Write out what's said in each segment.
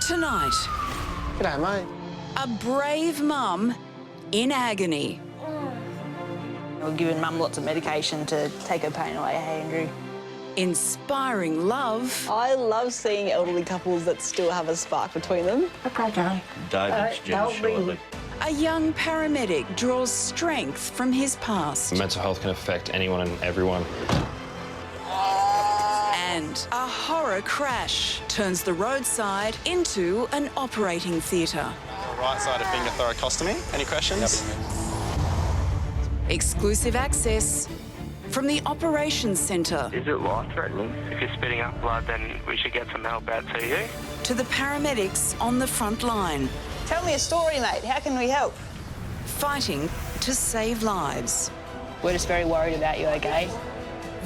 Tonight, G'day, mate. a brave mum in agony. We're giving Mum lots of medication to take her pain away. Hey, Andrew. Inspiring love. I love seeing elderly couples that still have a spark between them. David's due shortly. A young paramedic draws strength from his past. Mental health can affect anyone and everyone. And a horror crash turns the roadside into an operating theatre. Right side of finger thoracostomy. Any questions? Exclusive access from the operations centre Is it life-threatening? If you're spitting up blood, then we should get some help out to you. to the paramedics on the front line, Tell me a story, mate. How can we help? fighting to save lives. We're just very worried about you, okay?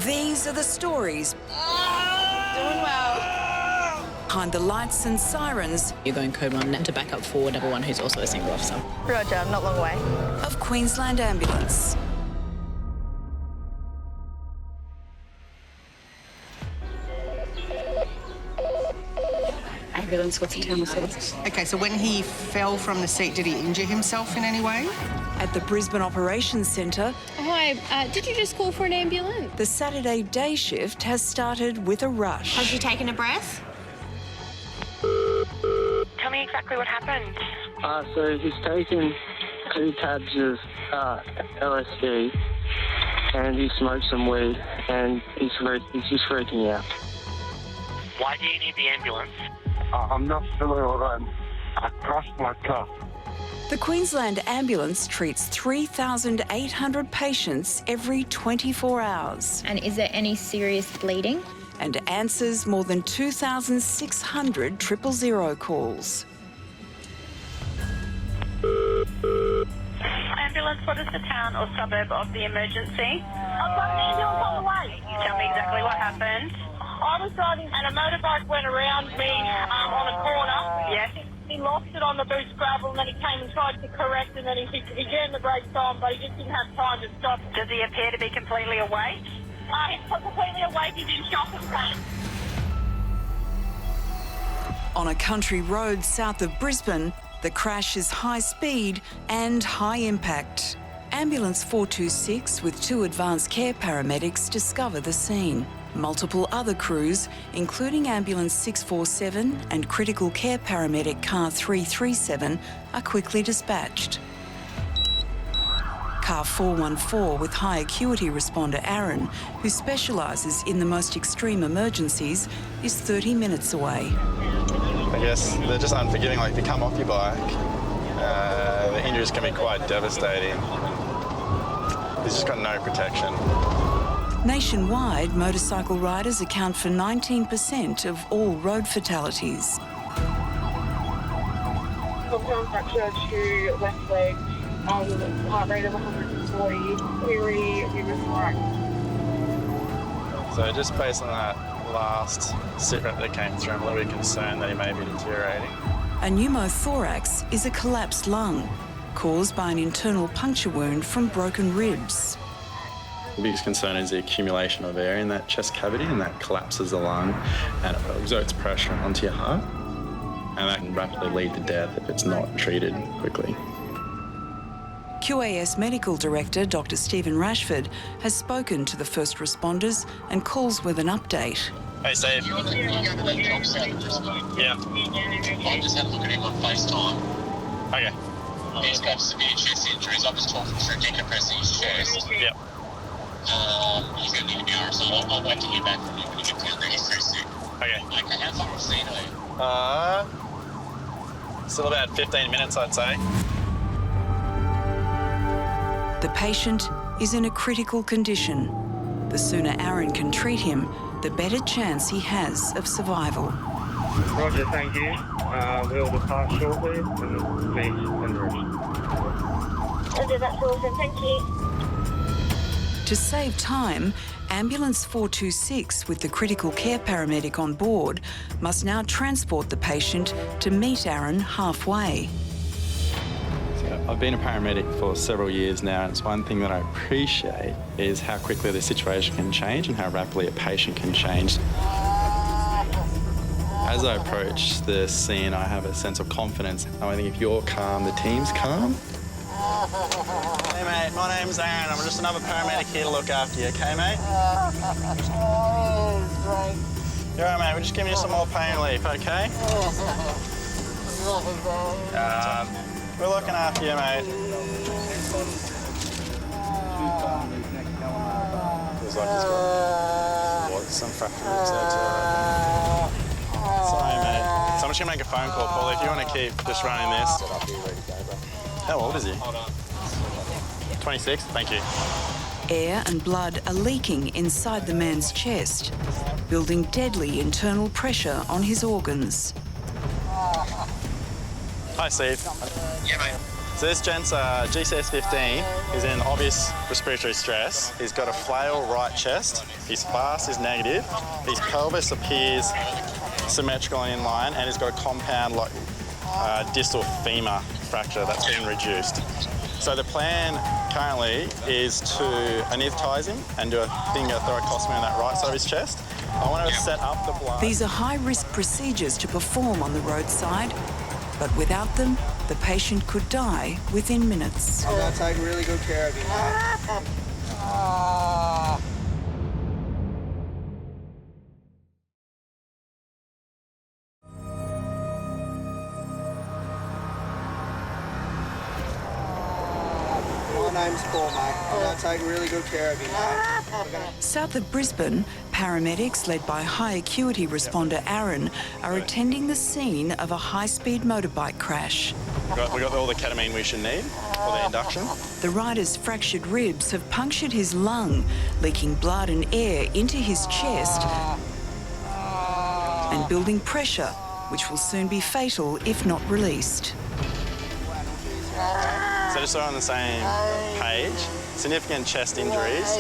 These are the stories Doing well. behind the lights and sirens You're going code 1 to back up 411, who's also a single officer. Roger, I'm not long away. of Queensland Ambulance. Ambulance, what's the town of? Okay, so when he fell from the seat, did he injure himself in any way? At the Brisbane Operations Centre, Hi, did you just call for an ambulance? the Saturday day shift has started with a rush. Has she taken a breath? Tell me exactly what happened. So he's taken 2 tabs of LSD and he smoked some weed and he's just freaking out. Why do you need the ambulance? I'm not feeling all right. I crushed my cuff. The Queensland Ambulance treats 3,800 patients every 24 hours And is there any serious bleeding? and answers more than 2,600 000 calls. Ambulance, what is the town or suburb of the emergency? I've got an ambulance on the way. Tell me exactly what happened. I was driving and a motorbike went around me on a corner. Yes. He lost it on the boost gravel and then he came and tried to correct and then he jammed the brakes on, but he just didn't have time to stop. Does he appear to be completely awake? He's completely awake. He's in shock and pain. On a country road south of Brisbane, the crash is high speed and high impact. Ambulance 426 with 2 advanced care paramedics discover the scene. Multiple other crews, including Ambulance 647 and critical care paramedic Car 337, are quickly dispatched. Car 414 with high acuity responder Aaron, who specialises in the most extreme emergencies, is 30 minutes away. I guess they're just unforgiving. Like, if you come off your bike, the injuries can be quite devastating. He's just got no protection. Nationwide, motorcycle riders account for 19% of all road fatalities. Compound fracture to left leg, heart rate of 140, query, pneumothorax. So just based on that last sit rep that came through, I'm a little bit concerned that he may be deteriorating. A pneumothorax is a collapsed lung caused by an internal puncture wound from broken ribs. The biggest concern is the accumulation of air in that chest cavity, and that collapses the lung and it exerts pressure onto your heart. And that can rapidly lead to death if it's not treated quickly. QAS Medical Director Dr. Stephen Rashford has spoken to the first responders and calls with an update. Hey, Steve. You go to that job site in Brisbane. Yeah. I just had a look at him on FaceTime. Okay. He's got severe chest injuries. I'm just talking through decompressing his chest. Yep. He's going to need to be RSO. I'll wait to hear back from you when you get down there. He's too sick. Okay. Okay, how far was he? Still about 15 minutes, I'd say. The patient is in a critical condition. The sooner Aaron can treat him, the better chance he has of survival. Roger, thank you. We'll depart shortly and meet en route. Okay, that's awesome, thank you. To save time, Ambulance 426 with the critical care paramedic on board must now transport the patient to meet Aaron halfway. I've been a paramedic for several years now, and it's one thing that I appreciate is how quickly the situation can change and how rapidly a patient can change. As As I approach the scene, I have a sense of confidence. I think if you're calm, the team's calm. Hey mate, my name's Aaron. I'm just another paramedic here to look after you, okay mate? You're right mate, we're just giving you some more pain relief, okay? We're looking after you mate. Feels like he's got some fractured ribs there too. Sorry mate. So I'm just gonna make a phone call, Paul, if you want to keep just running this. How old is he? 26, thank you. Air and blood are leaking inside the man's chest, building deadly internal pressure on his organs. Hi, Steve. Yeah, mate. So this gent's GCS 15. He's in obvious respiratory stress. He's got a flail right chest. His fast is negative. His pelvis appears symmetrical and in line, and he's got a compound distal femur fracture that's been reduced. So the plan currently is to anaesthetise him and do a finger thoracostomy on that right side of his chest. I want to set up the blood. These are high-risk procedures to perform on the roadside, but without them, the patient could die within minutes. I'm going to take really good care of you, mate. My name's Paul, mate. I'm going to take really good care of you, mate. South of Brisbane, paramedics led by high-acuity responder Aaron are attending the scene of a high-speed motorbike crash. We got all the ketamine we should need for the induction. The rider's fractured ribs have punctured his lung, leaking blood and air into his chest and building pressure, which will soon be fatal if not released. So just so we're on the same page, significant chest injuries.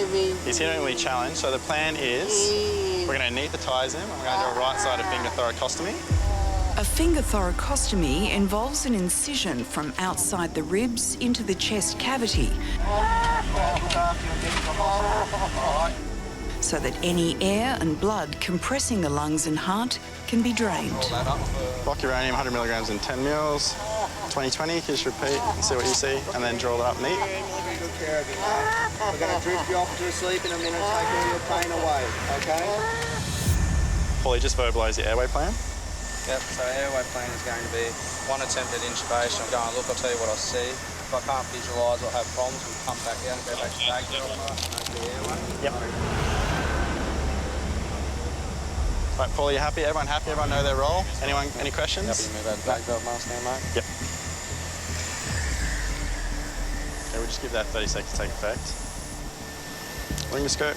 He's heavily challenged, so the plan is we're going to anaesthetise him and we're going to do a right-sided finger thoracostomy. A finger thoracostomy involves an incision from outside the ribs into the chest cavity so that any air and blood compressing the lungs and heart can be drained. Block uranium, 100 milligrams in 10 mils. 2020, just repeat and see what you see, and then draw that up neat. Really good care of you, mate. We're going to drift you off to sleep in a minute, take all your pain away, okay? Paulie, just verbalise your airway plan. Yep, so airway plan is going to be one attempt at intubation. I'm going to look, I'll tell you what I see. If I can't visualise or have problems, we'll come back out and go back to the bag belt, the airway. Yep. Right, Paulie, you happy? Everyone happy? Everyone know their role? Anyone, any questions? Happy to move out the bag belt mask now, mate? Yep. Okay, we'll just give that 30 seconds to take effect. Ring the scope.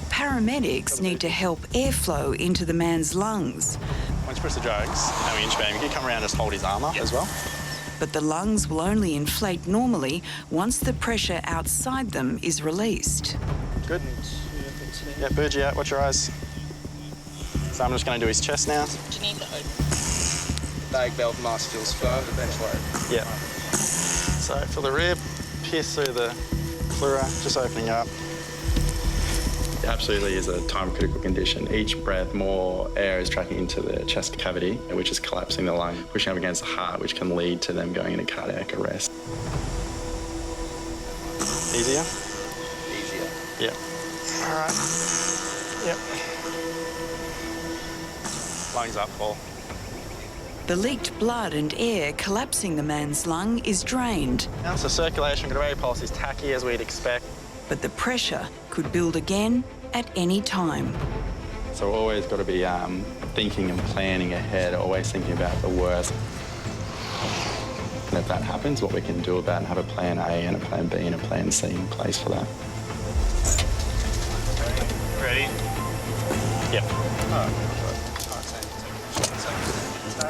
Paramedics need to help airflow into the man's lungs. Once you press the drugs and we intubate him, you can come around and just hold his arm up as well. But the lungs will only inflate normally once the pressure outside them is released. Good. Yeah, Burgie out, watch your eyes. So I'm just going to do his chest now. Do you need the bag belt mask feels firm, the ventilator? Yeah. So for the rib, pierce through the pleura, just opening up. It absolutely is a time-critical condition. Each breath, more air is tracking into the chest cavity, which is collapsing the lung, pushing up against the heart, which can lead to them going into cardiac arrest. Easier? Easier. Yeah. All right. Yep. Lungs up, Paul. The leaked blood and air collapsing the man's lung is drained. Now, so circulation, Gregorian pulse is tacky as we'd expect. But the pressure could build again at any time. So we've always got to be thinking and planning ahead, always thinking about the worst. And if that happens, what we can do about it and have a plan A and a plan B and a plan C in place for that. Ready? Yep.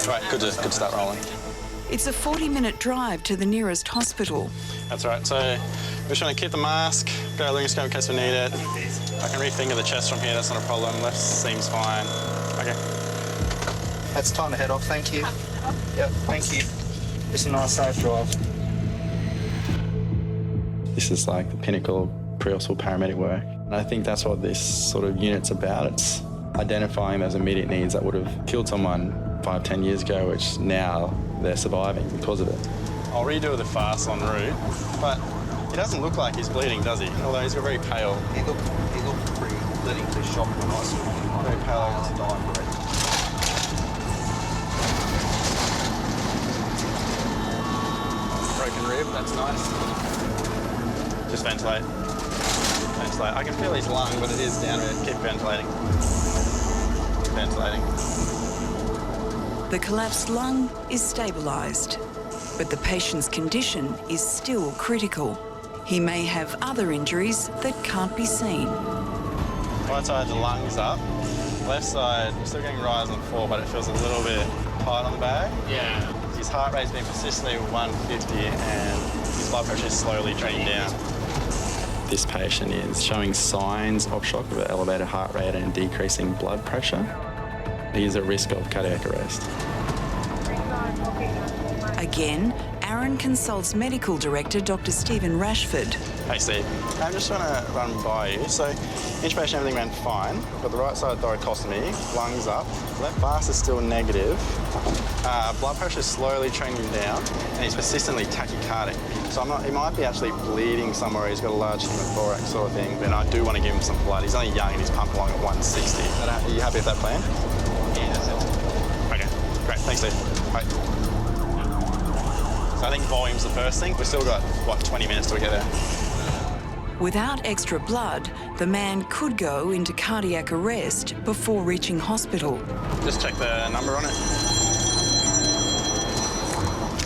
Right, good to start rolling. It's a 40-minute drive to the nearest hospital. That's right, so we're just going to keep the mask, go to laryngoscope in case we need it. I can refinger the chest from here, that's not a problem. Left seems fine. Okay. That's time to head off, thank you. Yep, thank you. It's a nice safe drive. This is like the pinnacle of pre-hospital paramedic work. And I think that's what this sort of unit's about. It's identifying those immediate needs that would have killed someone 5-10 years ago, which now they're surviving because of it. I'll redo the fast en route, but he doesn't look like he's bleeding, does he? Although he's got very pale. He looked pretty clinically shocked when I saw him. Very pale. He's dying already. Broken rib, that's nice. Just ventilate. Ventilate. I can feel his lung, but it is down there. Keep ventilating. Ventilating. The collapsed lung is stabilised, but the patient's condition is still critical. He may have other injuries that can't be seen. Right side, the lung's up. Left side, I'm still getting rise and fall, but it feels a little bit tight on the bag. Yeah. His heart rate's been persistently 150 and his blood pressure is slowly trending down. This patient is showing signs of shock of an elevated heart rate and decreasing blood pressure. He is at risk of cardiac arrest. Again, Aaron consults Medical Director Dr. Stephen Rashford. Hey Steve, I'm just trying to run by you. So, intubation, everything went fine. Got the right side thoracostomy, lungs up, left fast is still negative. Blood pressure is slowly trending down, and he's persistently tachycardic. So he might be actually bleeding somewhere. He's got a large pneumothorax sort of thing, and I do want to give him some blood. He's only young and he's pumped along at 160. Are you happy with that plan? Yeah, that's it. Okay, great. Thanks, Steve. Bye. So I think volume's the first thing. We've still got, 20 minutes till we get there. Without extra blood, the man could go into cardiac arrest before reaching hospital. Just check the number on it.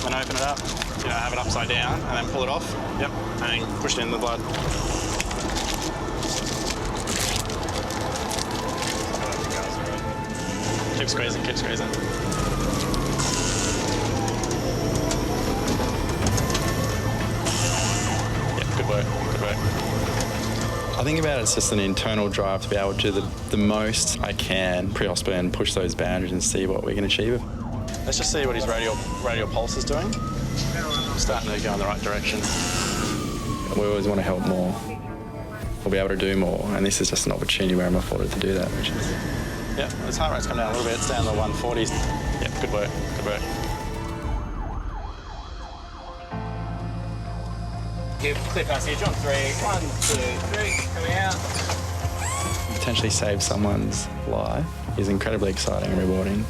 Then open it up. Have it upside down and then pull it off. Yep, and then push it in the blood. Keep squeezing, keep squeezing. Yep, good work, good work. I think about it's just an internal drive to be able to do the most I can pre-hospital and push those boundaries and see what we can achieve. Let's just see what his radial pulse is doing. Starting to go in the right direction. We always want to help more. We'll be able to do more, and this is just an opportunity where I'm afforded to do that, which is... Yeah, his heart rate's come down a little bit. It's down to the 140s. Yeah, good work, good work. Give clip passage on 3. 1, 2, 3, coming out. Potentially save someone's life is incredibly exciting and rewarding.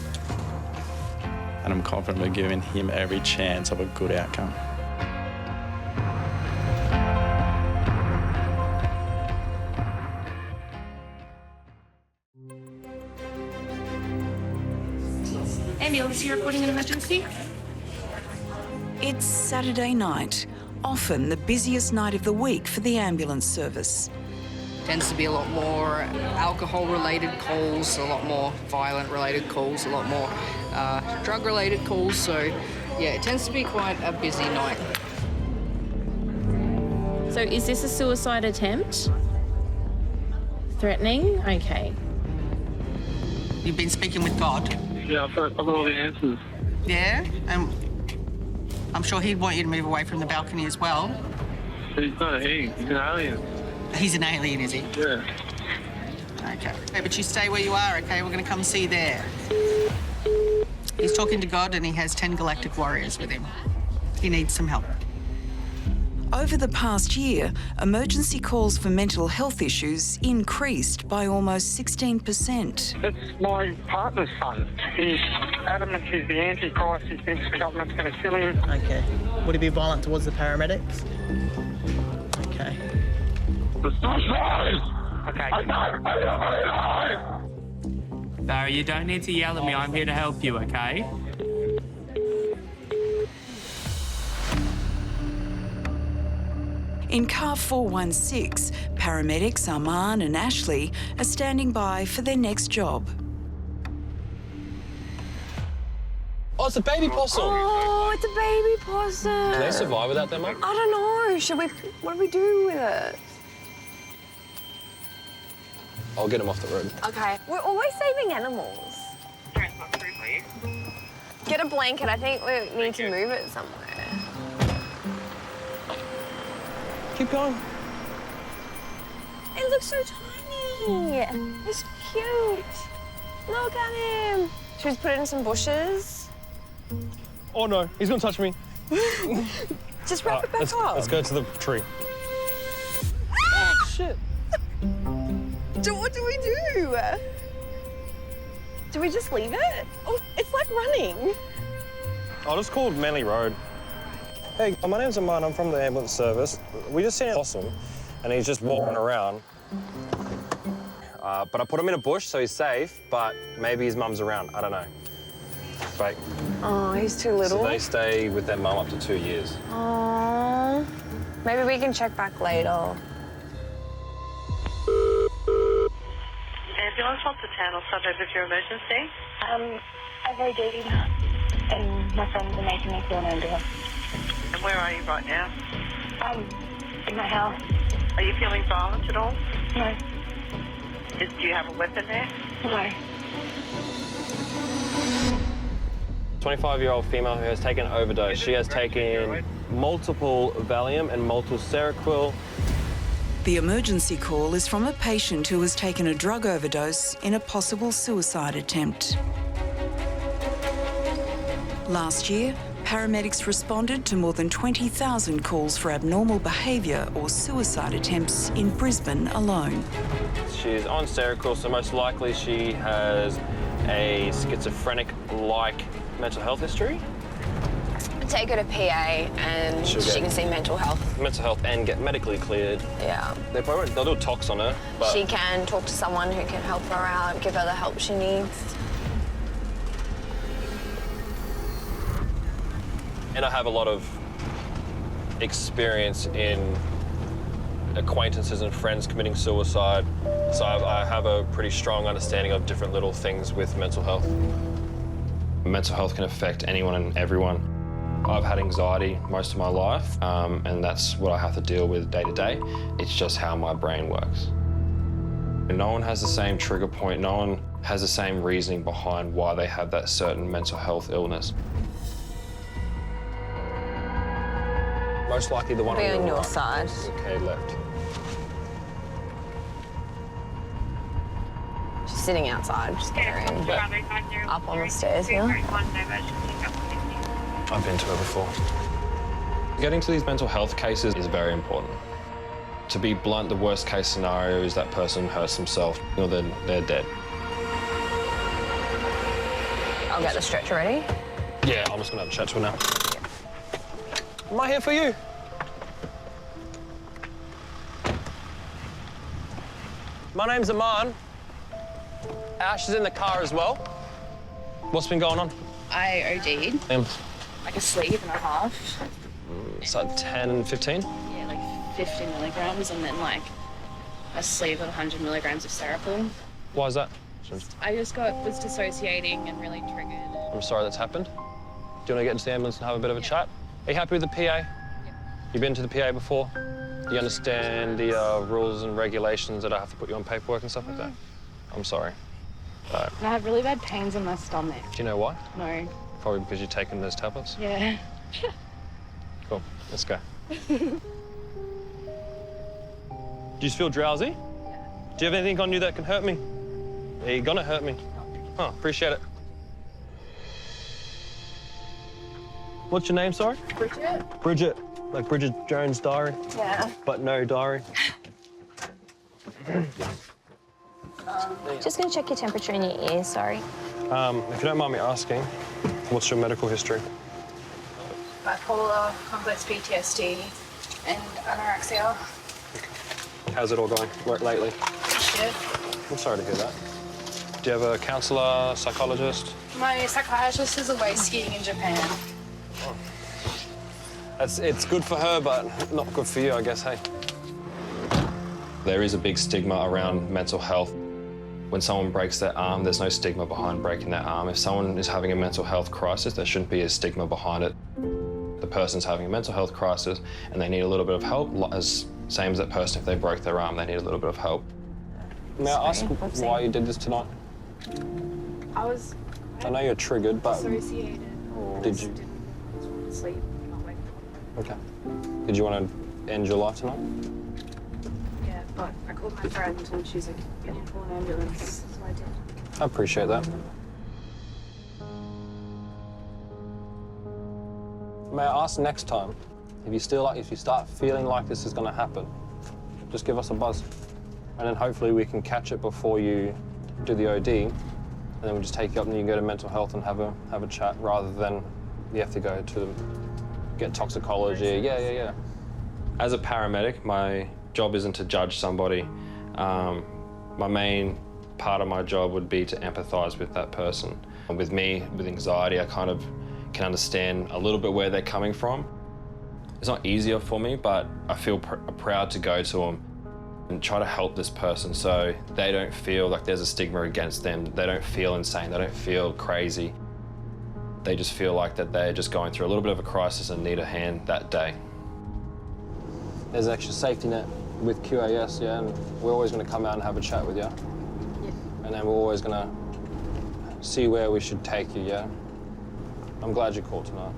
And I'm confident we're giving him every chance of a good outcome. Ambulance, you're reporting an emergency? It's Saturday night, often the busiest night of the week for the ambulance service. Tends to be a lot more alcohol-related calls, a lot more violent-related calls, a lot more drug-related calls. So, yeah, it tends to be quite a busy night. So is this a suicide attempt? Threatening? Okay. You've been speaking with God? Yeah, I've got all the answers. Yeah? And I'm sure he'd want you to move away from the balcony as well. But he's not a he, he's an alien. He's an alien, is he? Yeah. Okay. Okay, but you stay where you are, okay? We're going to come see you there. He's talking to God and he has 10 galactic warriors with him. He needs some help. Over the past year, emergency calls for mental health issues increased by almost 16%. It's my partner's son. He's adamant he's the Antichrist. He thinks the government's going to kill him. Okay. Would he be violent towards the paramedics? Okay. It's not right! Okay. I know! Barry, you don't need to yell at me. I'm here to help you, okay? In car 416, paramedics Arman and Ashley are standing by for their next job. Oh, it's a baby possum. Oh, it's a baby possum. Can they survive without their mum? I don't know. What do we do with it? I'll get them off the road. Okay. We're always saving animals. Get a blanket. I think we need to move it somewhere. Keep going. It looks so tiny. It's cute. look at him. Should we put it in some bushes? Oh no, he's gonna touch me. Just wrap it back up. Let's go to the tree. Oh, shit. What do we do? Do we just leave it? Oh, it's like running. I'll just call Manly Road. Hey, my name's Aman. I'm from the ambulance service. We just seen a possum, and he's just walking around. But I put him in a bush, so he's safe, but maybe his mum's around. I don't know. Fake. Oh, he's too little. So they stay with their mum up to 2 years. Oh, maybe we can check back later. Ambulance, what's the town or suburb of your emergency? I've OD'd and my friends are making me feel an ambulance. And where are you right now? In my house. Are you feeling violent at all? No. Do you have a weapon there? No. 25-year-old female who has taken an overdose. She has taken multiple Valium and multiple Seroquel. The emergency call is from a patient who has taken a drug overdose in a possible suicide attempt. Last year, paramedics responded to more than 20,000 calls for abnormal behaviour or suicide attempts in Brisbane alone. She's on Seroquel, so most likely she has a schizophrenic-like mental health history. Take her to PA and she can see mental health. Mental health and get medically cleared. Yeah. They'll do a tox on her, but... She can talk to someone who can help her out, give her the help she needs. And I have a lot of experience in acquaintances and friends committing suicide, so I have a pretty strong understanding of different little things with mental health. Mental health can affect anyone and everyone. I've had anxiety most of my life, and that's what I have to deal with day to day. It's just how my brain works. No one has the same trigger point. No one has the same reasoning behind why they have that certain mental health illness. Most likely the one on your side. Okay, left. She's sitting outside, just get her in. Up on the stairs here. I've been to her before. Getting to these mental health cases is very important. To be blunt, the worst case scenario is that person hurts themselves or then they're dead. I'll get the stretcher ready. Yeah, I'm just gonna have a chat to her now. Am I here for you? My name's Aman. Ash is in the car as well. What's been going on? I OD'd. Like a sleeve and a half. It's like 10 and 15? Yeah, like 50 milligrams and then like a sleeve of 100 milligrams of Seroquel. Why is that? I just was dissociating and really triggered. I'm sorry that's happened. Do you want to get into the ambulance and have a bit of a chat? Are you happy with the PA? Yeah. You've been to the PA before? Do you understand the rules and regulations that I have to put you on paperwork and stuff like that? I'm sorry. But... And I have really bad pains in my stomach. Do you know why? No. Probably because you've taken those tablets? Yeah. Cool, let's go. Do you just feel drowsy? Yeah. Do you have anything on you that can hurt me? Are you gonna hurt me? Oh, appreciate it. What's your name, sorry? Bridget. Bridget, like Bridget Jones' diary? Yeah. But no diary. Just going to check your temperature in your ears, sorry. If you don't mind me asking, what's your medical history? Bipolar, complex PTSD, and anorexia. How's it all going lately? Shit. I'm sorry to hear that. Do you have a counsellor, psychologist? My psychiatrist is away skiing in Japan. It's good for her, but not good for you, I guess, hey? There is a big stigma around mental health. When someone breaks their arm, there's no stigma behind breaking their arm. If someone is having a mental health crisis, there shouldn't be a stigma behind it. The person's having a mental health crisis and they need a little bit of help, same as that person, if they broke their arm, they need a little bit of help. May I ask why you did this tonight? I know you're triggered, but... Dissociated. Did you? Didn't sleep, not wake up. Okay. Did you want to end your life tonight? Yeah, but I called my friend and she's like, get into an ambulance, so I did. I appreciate that. May I ask next time, if you start feeling like this is going to happen, just give us a buzz. And then hopefully we can catch it before you do the OD, and then we'll just take you up and you can go to mental health and have a chat rather than you have to go to get toxicology. Yeah. As a paramedic, my job isn't to judge somebody. My main part of my job would be to empathise with that person. And with me, with anxiety, I kind of can understand a little bit where they're coming from. It's not easier for me, but I feel proud to go to them and try to help this person so they don't feel like there's a stigma against them. They don't feel insane, they don't feel crazy. They just feel like that they're just going through a little bit of a crisis and need a hand that day. There's an extra safety net with QAS, yeah, and we're always going to come out and have a chat with you. Yeah. And then we're always going to see where we should take you, yeah? I'm glad you called tonight.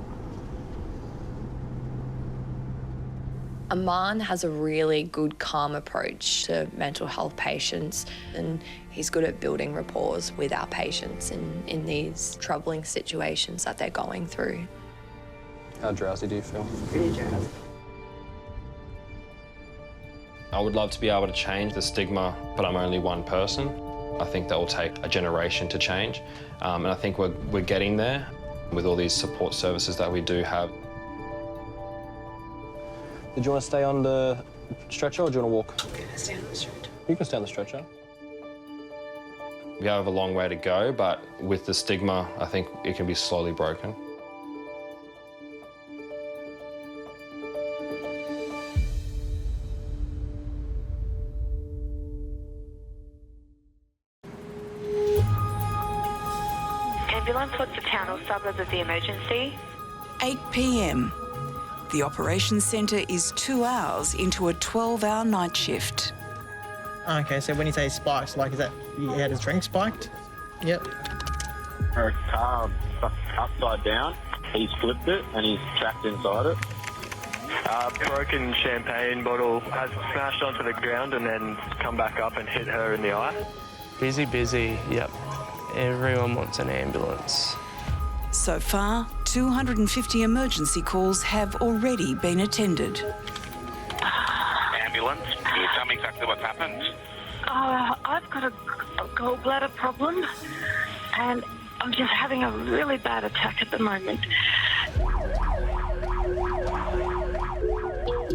Aman has a really good, calm approach to mental health patients, and he's good at building rapport with our patients in these troubling situations that they're going through. How drowsy do you feel? Pretty drowsy. I would love to be able to change the stigma, but I'm only one person. I think that will take a generation to change, and I think we're getting there with all these support services that we do have. Did you want to stay on the stretcher or do you want to walk? I'm gonna stay on the stretcher. You can stay on the stretcher. We have a long way to go, but with the stigma, I think it can be slowly broken. Ambulance, what's the town or suburb of the emergency? 8 p.m. The operations centre is 2 hours into a 12-hour night shift. Okay, so when you say spikes, like, is that he had his drink spiked? Yep. Her car upside down. He's flipped it and he's trapped inside it. Broken champagne bottle has smashed onto the ground and then come back up and hit her in the eye. Busy, yep. Everyone wants an ambulance. So far, 250 emergency calls have already been attended. Ambulance, can you tell me exactly what's happened? I've got a gallbladder problem and I'm just having a really bad attack at the moment.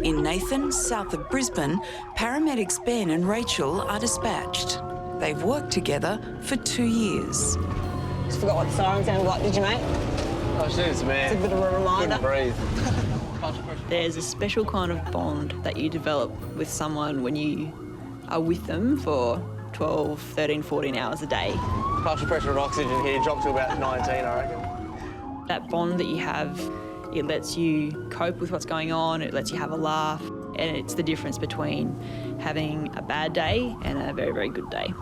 In Nathan, south of Brisbane, paramedics Ben and Rachel are dispatched. They've worked together for 2 years. Just forgot what the siren sounded like, did you, mate? Oh, jeez, man. It's a bit of a reminder. Couldn't breathe. There's a special kind of bond that you develop with someone when you are with them for 12, 13, 14 hours a day. Partial pressure and oxygen here dropped to about 19, I reckon. That bond that you have, it lets you cope with what's going on, it lets you have a laugh, and it's the difference between having a bad day and a very, very good day.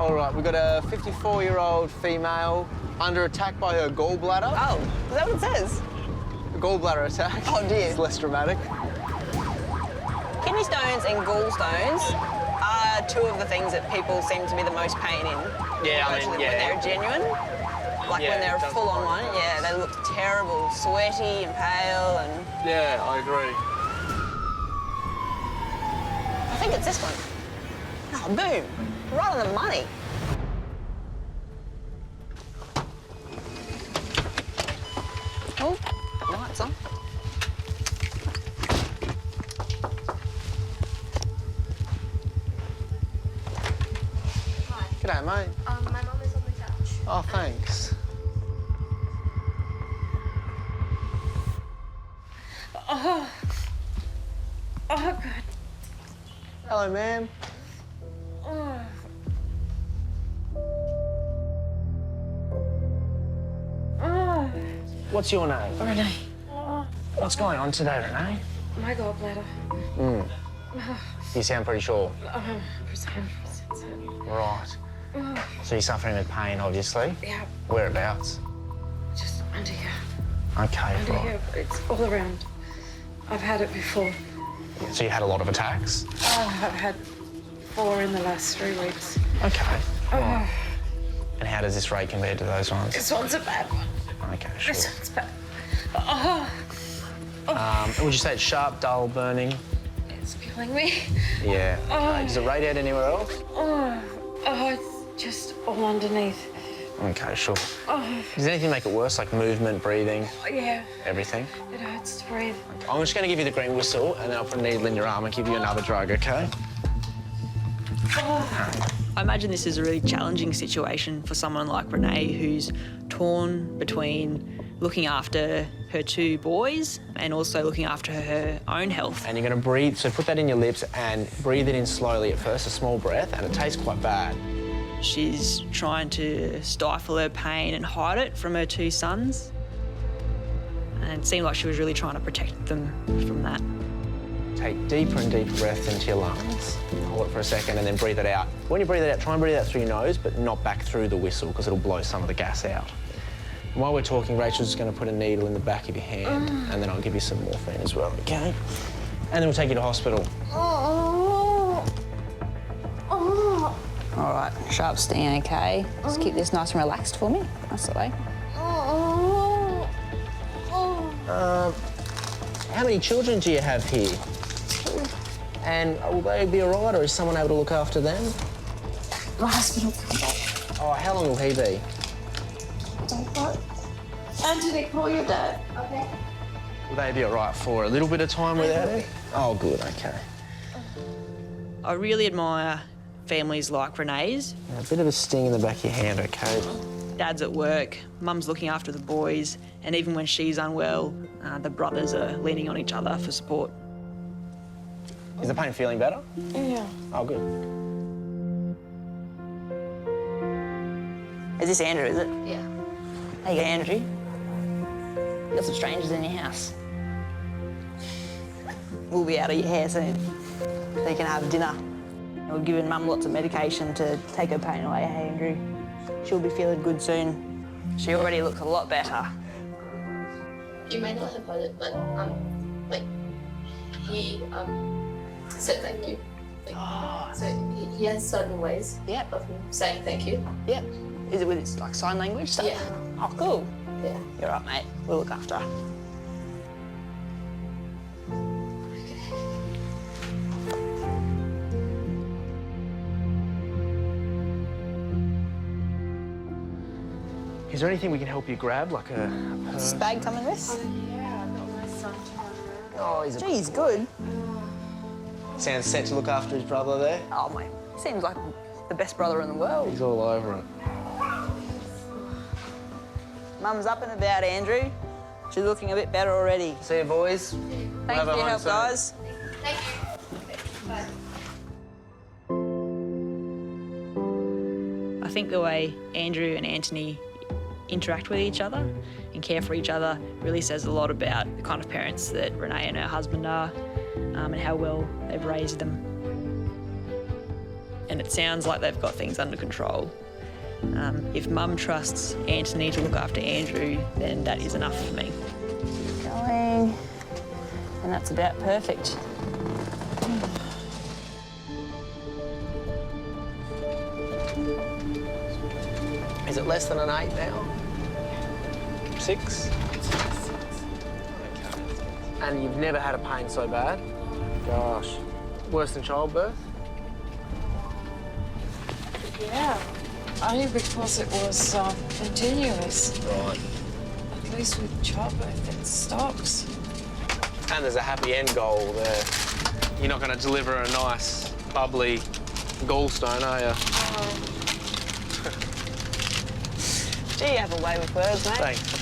All right, we've got a 54-year-old female under attack by her gallbladder. Oh, is that what it says? A gallbladder attack. Oh, dear. It's less dramatic. Kidney stones and gallstones are two of the things that people seem to be the most pain in. Yeah, I mean, when they're genuine. Like when they're a full-on one, yeah, they look terrible, sweaty and pale and... Yeah, I agree. I think it's this one. Oh, boom. Right on the money. Oh, lights on. G'day, mate. My mum is on the couch. Oh, thanks. Oh, God. Hello, ma'am. Oh. Oh. What's your name? Renee. What's going on today, Renee? My gallbladder. Mm. You sound pretty sure. 100%. Right. So you're suffering with pain, obviously? Yeah. Whereabouts? Just under here. Okay, Under right. here. It's all around. I've had it before. So you had a lot of attacks? I've had 4 in the last 3 weeks. Okay. Right. And how does this rate compare to those ones? This one's a bad one. Okay, sure. This one's bad. Would you say it's sharp, dull, burning? It's killing me. Yeah. Okay. Does it radiate anywhere else? It's just all underneath. Okay, sure. Does anything make it worse, like movement, breathing? Yeah. Everything? It hurts to breathe. I'm just going to give you the green whistle, and then I'll put a needle in your arm and give you another drug, okay? I imagine this is a really challenging situation for someone like Renee, who's torn between looking after her 2 boys and also looking after her own health. And you're going to breathe, so put that in your lips and breathe it in slowly at first, a small breath, and it tastes quite bad. She's trying to stifle her pain and hide it from her 2 sons. And it seemed like she was really trying to protect them from that. Take deeper and deeper breaths into your lungs. Hold it for a second and then breathe it out. When you breathe it out, try and breathe it out through your nose, but not back through the whistle, because it'll blow some of the gas out. And while we're talking, Rachel's just going to put a needle in the back of your hand, and then I'll give you some morphine as well, okay? And then we'll take you to hospital. All right, sharp sting, okay? Just keep this nice and relaxed for me. That's the way. How many children do you have here? 2. And will they be all right, or is someone able to look after them? My husband will come back. Oh, how long will he be? Don't go. Anthony, call your dad. Okay. Will they be all right for a little bit of time without him? Oh, good, okay. I really admire families like Renee's. A bit of a sting in the back of your hand, okay? Dad's at work, Mum's looking after the boys, and even when she's unwell, the brothers are leaning on each other for support. Is the pain feeling better? Yeah. Oh, good. Is this Andrew, is it? Yeah. There you go, Andrew. Got some strangers in your house. We'll be out of your hair soon. So you can have dinner. And we've given Mum lots of medication to take her pain away, hey, Andrew? She'll be feeling good soon. She already looks a lot better. You may not have heard it, but he said thank you. So he has certain ways of him saying thank you. Yep. Is it with its like sign language stuff? Yeah. Oh, cool. Yeah. You're right, mate. We'll look after her. Is there anything we can help you grab, like a purse? Does this bag come in this? Yeah, I've got my son Oh, he's Geez, good. Sounds set to look after his brother there. Oh, mate. Seems like the best brother in the world. He's all over it. Mum's up and about, Andrew. She's looking a bit better already. See you, boys. Thanks for your help, guys. Thank you. Bye. I think the way Andrew and Anthony interact with each other and care for each other really says a lot about the kind of parents that Renee and her husband are and how well they've raised them. And it sounds like they've got things under control. If Mum trusts Anthony to look after Andrew, then that is enough for me. Going. And that's about perfect. Is it less than an 8 now? 6? And you've never had a pain so bad? Gosh. Worse than childbirth? Yeah. Only because it was continuous. Right. At least with childbirth, it stops. And there's a happy end goal there. You're not going to deliver a nice, bubbly gallstone, are you? Gee, you have a way with words, mate. Thanks.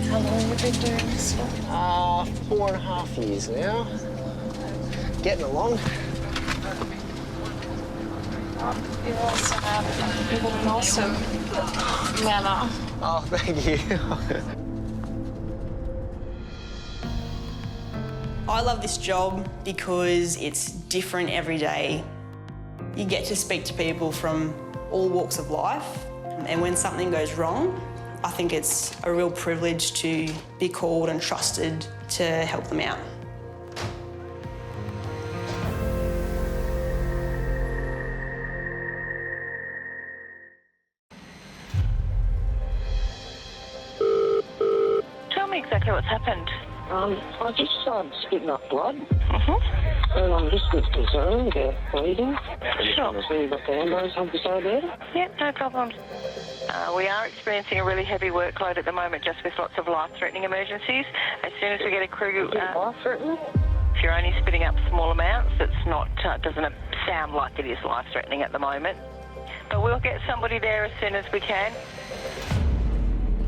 How long have you been doing this for? 4.5 years now. Getting along. You also have an awesome manner. Oh, thank you. I love this job because it's different every day. You get to speak to people from all walks of life, and when something goes wrong, I think it's a real privilege to be called and trusted to help them out. Tell me exactly what's happened. I just started spitting up blood. And I'm just a bit concerned about bleeding. Sure. I see you've got the ambulance on the side there. Yep, no problems. We are experiencing a really heavy workload at the moment, just with lots of life-threatening emergencies. As soon as we get a crew... life-threatening? If you're only spitting up small amounts, it's not, doesn't sound like it is life-threatening at the moment. But we'll get somebody there as soon as we can.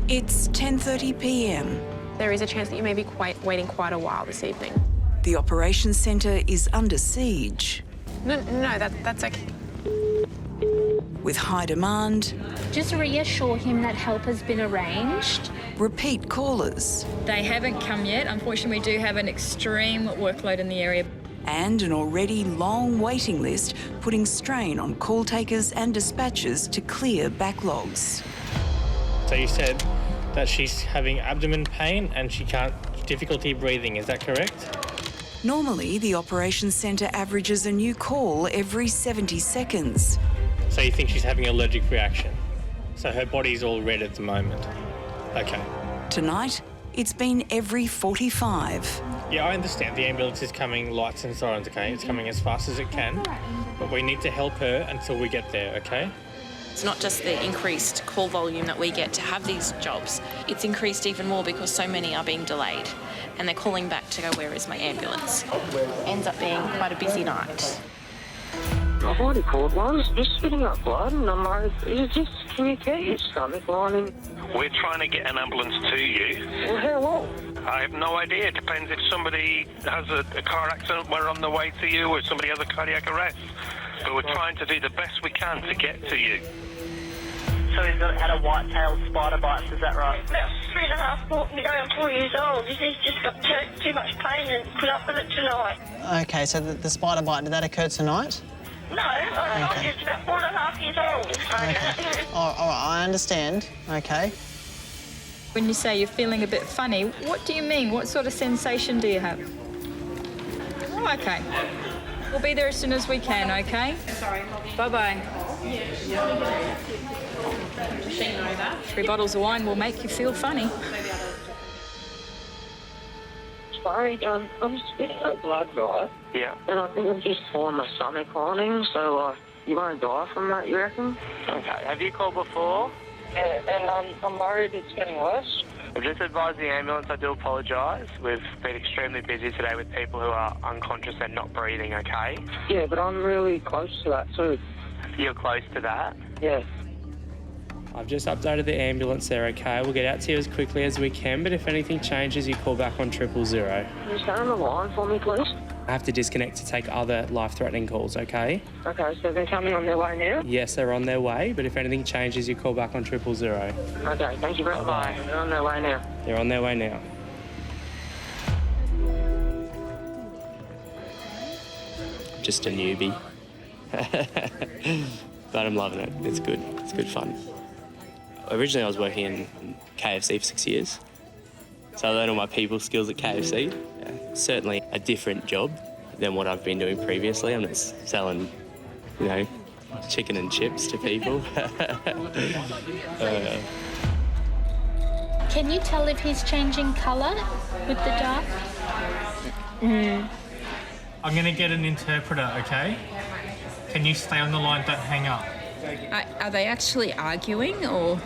It's 10:30 p.m. There is a chance that you may be waiting quite a while this evening. The operations centre is under siege. No, that's okay. With high demand... Just reassure him that help has been arranged. Repeat callers. They haven't come yet. Unfortunately, we do have an extreme workload in the area. And an already long waiting list, putting strain on call takers and dispatchers to clear backlogs. So you said that she's having abdomen pain and she can't, difficulty breathing, is that correct? Normally, the operations centre averages a new call every 70 seconds. So you think she's having an allergic reaction? So her body's all red at the moment? Okay. Tonight, it's been every 45. Yeah, I understand. The ambulance is coming, lights and sirens, okay? It's coming as fast as it can, but we need to help her until we get there, okay? It's not just the increased call volume that we get to have these jobs. It's increased even more because so many are being delayed and they're calling back to go, where is my ambulance? Ends up being quite a busy night. I've already called once, just spitting up blood, and I'm like, can you get your stomach lining? We're trying to get an ambulance to you. Well, how long? I have no idea. It depends if somebody has a car accident, we're on the way to you, or somebody has a cardiac arrest. But we're trying to do the best we can to get to you. So he's had a white-tailed spider bite, is that right? About 3.5, 4 years old. He's just got too much pain and put up with it tonight. Okay, so the spider bite, did that occur tonight? No, I'm just about 4.5 years old. Okay. All right, I understand. Okay. When you say you're feeling a bit funny, what do you mean? What sort of sensation do you have? Oh, okay. We'll be there as soon as we can, okay? Sorry. Bye-bye. Does she know that? 3 bottles of wine will make you feel funny. Sorry, I'm spitting up blood, right? Yeah. And I think I've just torn my stomach lining, so you won't die from that, you reckon? Okay. Have you called before? Yeah, and I'm worried it's getting worse. I've just advised the ambulance. I do apologise. We've been extremely busy today with people who are unconscious and not breathing, okay? Yeah, but I'm really close to that too. You're close to that? Yeah. I've just updated the ambulance there, okay? We'll get out to you as quickly as we can, but if anything changes, you call back on 000. Can you stay on the line for me, please? I have to disconnect to take other life-threatening calls, okay? Okay, so they're coming on their way now? Yes, they're on their way, but if anything changes, you call back on 000. Okay, thank you very much. They're on their way now. They're on their way now. Just a newbie. But I'm loving it. It's good. It's good fun. Originally, I was working in KFC for 6 years. So I learned all my people skills at KFC. Certainly a different job than what I've been doing previously. I'm just selling, chicken and chips to people. Can you tell if he's changing colour with the dark? I'm going to get an interpreter, okay? Can you stay on the line? Don't hang up. Are they actually arguing or...?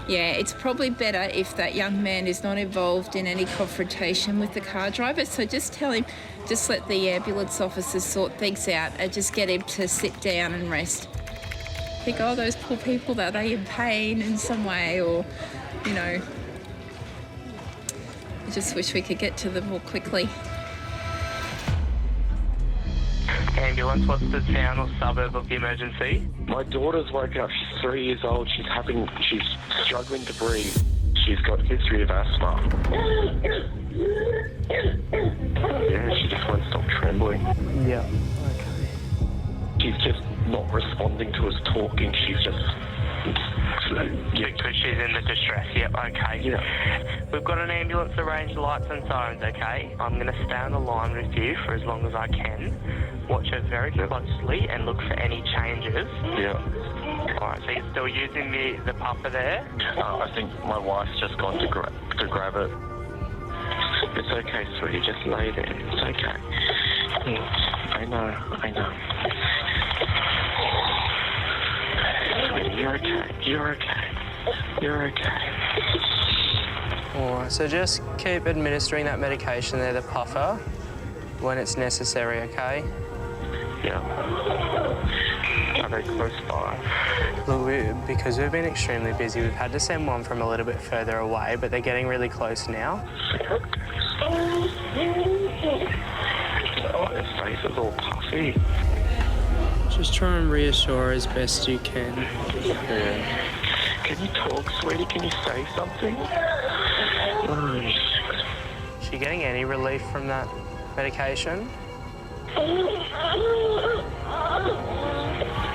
Yeah, it's probably better if that young man is not involved in any confrontation with the car driver. So just tell him, just let the ambulance officers sort things out and just get him to sit down and rest. Think, oh, those poor people, are they in pain in some way or, I just wish we could get to them more quickly. Ambulance, what's the town or suburb of the emergency? My daughter's woken up. She's 3 years old. She's struggling to breathe. She's got a history of asthma. Yeah, she just won't stop trembling. Yeah. Okay. She's just not responding to us talking. She's just Because she's in the distress, yep, okay. Yeah. We've got an ambulance arranged, lights and sirens, okay? I'm going to stay on the line with you for as long as I can. Watch her very closely and look for any changes. Yeah. Alright, so you're still using the puffer there? I think my wife's just gone to grab it. It's okay, sweetie, just lay there. It's okay. I know. Sweetie, you're okay. Alright, so just keep administering that medication there, the puffer, when it's necessary, okay? Yeah. Are they close by? Look, because we've been extremely busy, we've had to send one from a little bit further away, but they're getting really close now. Oh, his face is all puffy. Just try and reassure as best you can. Yeah. Can you talk, sweetie? Can you say something? Is she getting any relief from that medication?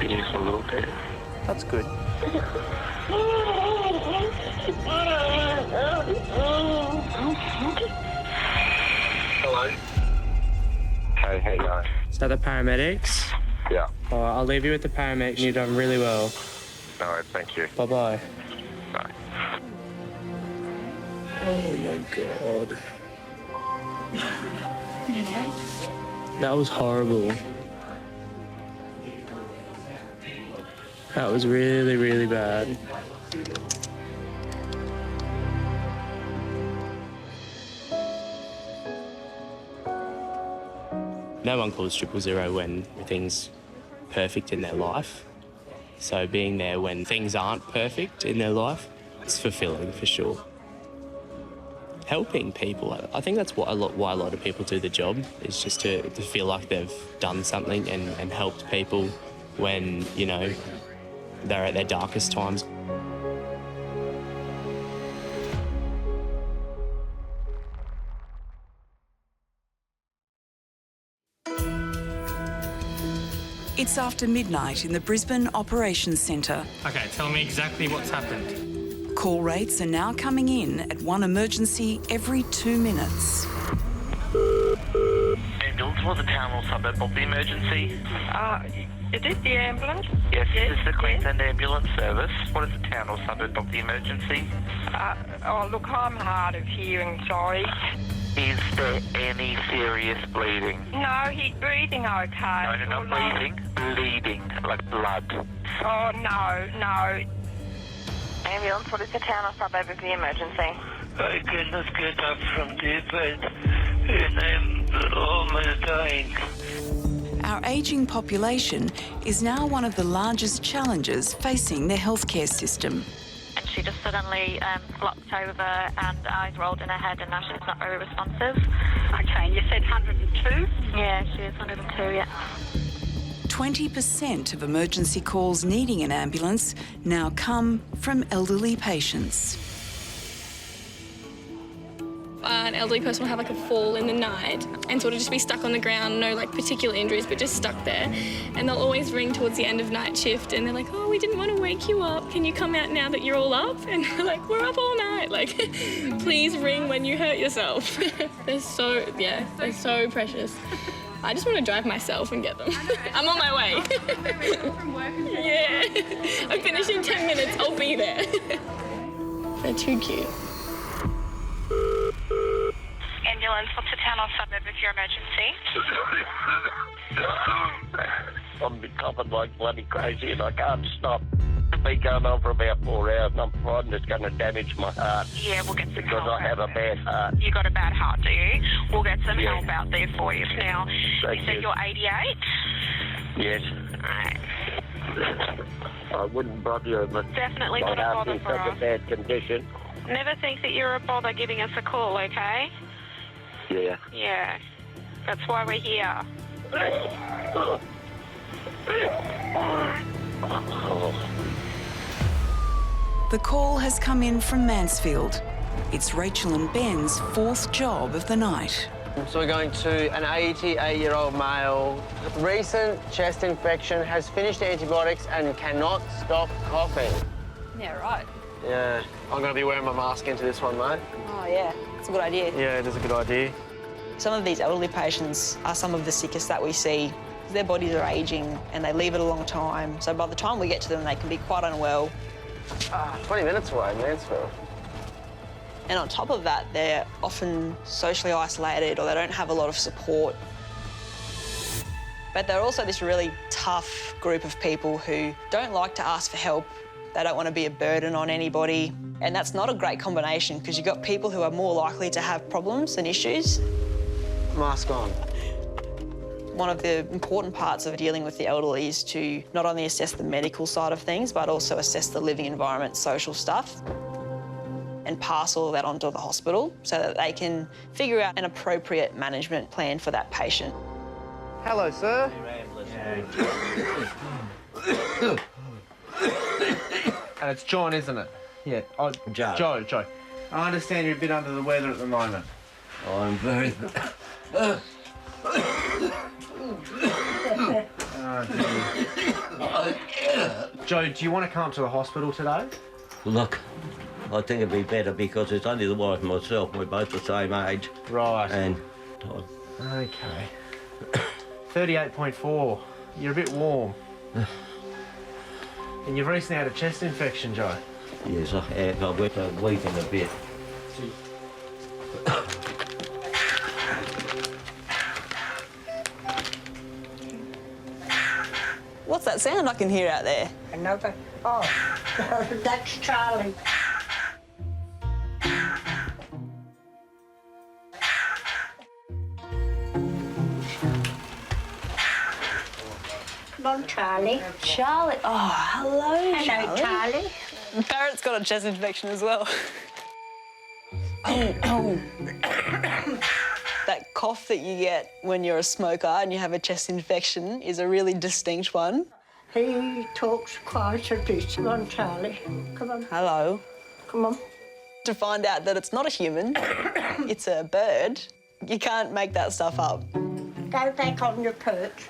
It is a little bit. That's good. Hello. Hey, how you going? Is that the paramedics? Yeah. All right, I'll leave you with the paramedics. You've done really well. All right, thank you. Bye-bye. Bye. Oh, my God. That was horrible. That was really, really bad. No one calls 000 when everything's perfect in their life. So being there when things aren't perfect in their life, it's fulfilling for sure. Helping people, I think that's why a lot of people do the job, is just to feel like they've done something and helped people when, you know, they're at their darkest times. It's after midnight in the Brisbane Operations Centre. Okay, tell me exactly what's happened. Call rates are now coming in at one emergency every 2 minutes. Ambulance, was a town or suburb of the emergency? Is this the ambulance? Yes, this is the Queensland Ambulance Service. What is the town or suburb of the emergency? Look, I'm hard of hearing, sorry. Is there any serious bleeding? No, he's breathing okay. No, not bleeding. Bleeding, like blood. Oh, no. Ambulance, what is the town or suburb of the emergency? I cannot get up from the bed and I'm almost dying. Our ageing population is now one of the largest challenges facing the healthcare system. And she just suddenly flopped over and eyes rolled in her head and now she's not very responsive. Okay, and you said 102? Yeah, she is 102, yeah. 20% of emergency calls needing an ambulance now come from elderly patients. An elderly person will have like a fall in the night and sort of just be stuck on the ground, no like particular injuries, but just stuck there. And they'll always ring towards the end of night shift and they're like, oh, we didn't want to wake you up. Can you come out now that you're all up? And we're like, we're up all night. Like, please ring when you hurt yourself. They're so precious. I just want to drive myself and get them. I'm on my way. Yeah. I finish in 10 minutes. I'll be there. They're too cute. Ambulance, what's the town or suburb of your emergency? I'm becoming like bloody crazy and I can't stop. It's been going on for about 4 hours and I'm frightened it's going to damage my heart. Yeah, we'll get some because help. I have a bad heart. You got a bad heart, do you? We'll get some help out there for you. Now, Thank you said you. you're 88? Yes. Right. I wouldn't bother you, but Definitely my not a heart's bother in for such us. a bad condition. Never think that you're a bother giving us a call, okay? Yeah. Yeah. That's why we're here. The call has come in from Mansfield. It's Rachel and Ben's fourth job of the night. So we're going to an 88-year-old male. Recent chest infection, has finished antibiotics and cannot stop coughing. Yeah, right. Yeah. I'm going to be wearing my mask into this one, mate. Oh, yeah. It's a good idea. Yeah, it is a good idea. Some of these elderly patients are some of the sickest that we see. Their bodies are ageing and they leave it a long time. So by the time we get to them, they can be quite unwell. 20 minutes away, Mansfield. And on top of that, they're often socially isolated or they don't have a lot of support. But they're also this really tough group of people who don't like to ask for help. They don't want to be a burden on anybody. And that's not a great combination because you've got people who are more likely to have problems and issues. Mask on. One of the important parts of dealing with the elderly is to not only assess the medical side of things, but also assess the living environment, social stuff, and pass all of that onto the hospital so that they can figure out an appropriate management plan for that patient. Hello, sir. And it's John, isn't it? Yeah. Oh, Joe. Joe. I understand you're a bit under the weather at the moment. I'm very... Joe, do you want to come to the hospital today? Look, I think it'd be better because it's only the wife and myself. We're both the same age. Right. And... Okay. 38.4. You're a bit warm. And you've recently had a chest infection, Joe. Yes, I have. I went a week and a bit. What's that sound I can hear out there? Another. Oh, that's Charlie. Come on, Charlie. Charlie. Oh, hello, Hello, Charlie. Barrett's got a chest infection as well. Oh. That cough that you get when you're a smoker and you have a chest infection is a really distinct one. He talks quite a bit. Come on, Charlie. Come on. Hello. Come on. To find out that it's not a human, it's a bird, you can't make that stuff up. Go back on your perch.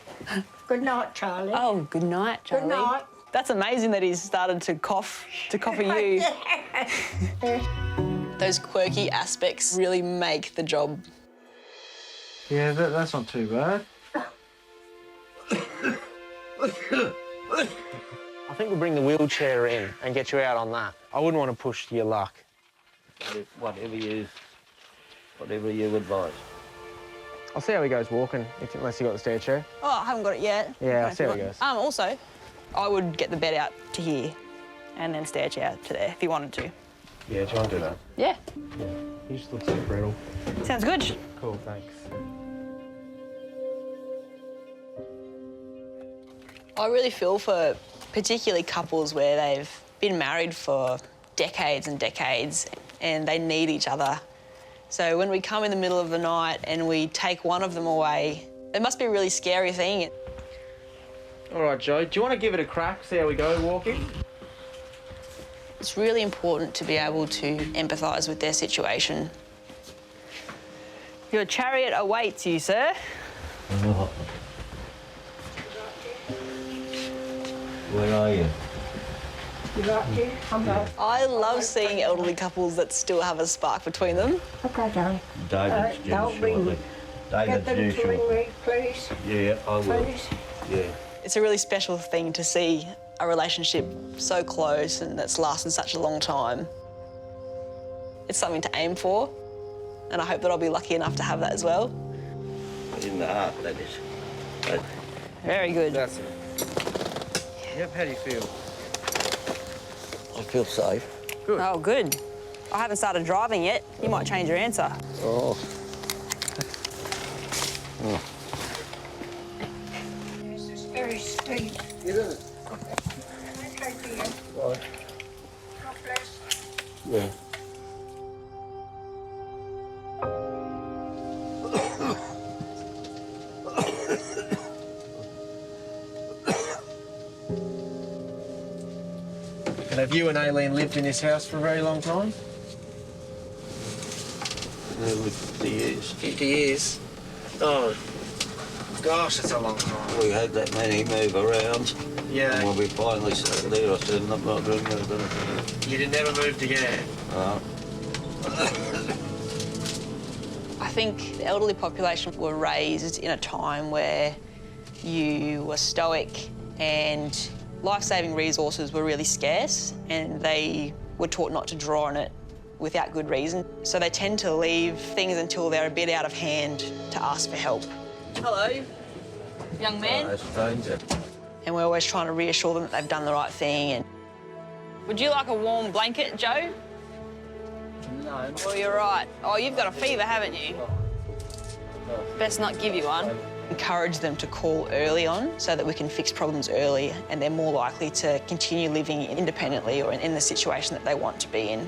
Good night, Charlie. Oh, good night, Charlie. Good night. That's amazing that he's started to cough at you. Those quirky aspects really make the job. Yeah, that's not too bad. I think we'll bring the wheelchair in and get you out on that. I wouldn't want to push your luck. Whatever you advise. I'll see how he goes walking, unless you got the stair chair. Oh, I haven't got it yet. Yeah, I'll see how he goes. Also, I would get the bed out to here and then stair chair to there if you wanted to. Yeah, do you want to do that? Yeah. Yeah. He just looks like brittle. Sounds good. Cool, thanks. I really feel for particularly couples where they've been married for decades and decades and they need each other. So when we come in the middle of the night and we take one of them away, it must be a really scary thing. All right, Joe, do you want to give it a crack, see how we go walking? It's really important to be able to empathise with their situation. Your chariot awaits you, sir. Where are you? You right here? I'm right. I love seeing elderly couples that still have a spark between them. Okay, darling. David's due Don't ring shortly. me. David's Get them due to ring shortly. me, please. Yeah, I will. Please. Yeah. It's a really special thing to see a relationship so close and that's lasted such a long time. It's something to aim for, and I hope that I'll be lucky enough to have that as well. In the heart, that is. But Very good. That's it. Yep, how do you feel? I feel safe. Good. Oh, good. I haven't started driving yet. You might change your answer. Oh. This is very sweet. Isn't it? Okay, dear. Right. God bless. Yeah. And have you and Aileen lived in this house for a very long time? 50 years. 50 years? Oh, gosh, that's a long time. We had that many move around. Yeah. And when we finally settled there, I said, I'm not doing that. You never moved again? I think the elderly population were raised in a time where you were stoic and life-saving resources were really scarce, and they were taught not to draw on it without good reason. So they tend to leave things until they're a bit out of hand to ask for help. Hello, young man. That's stranger. And we're always trying to reassure them that they've done the right thing. And would you like a warm blanket, Joe? No. Well, you're right. Oh, you've got a fever, haven't you? Best not give you one. Encourage them to call early on so that we can fix problems early, and they're more likely to continue living independently or in the situation that they want to be in.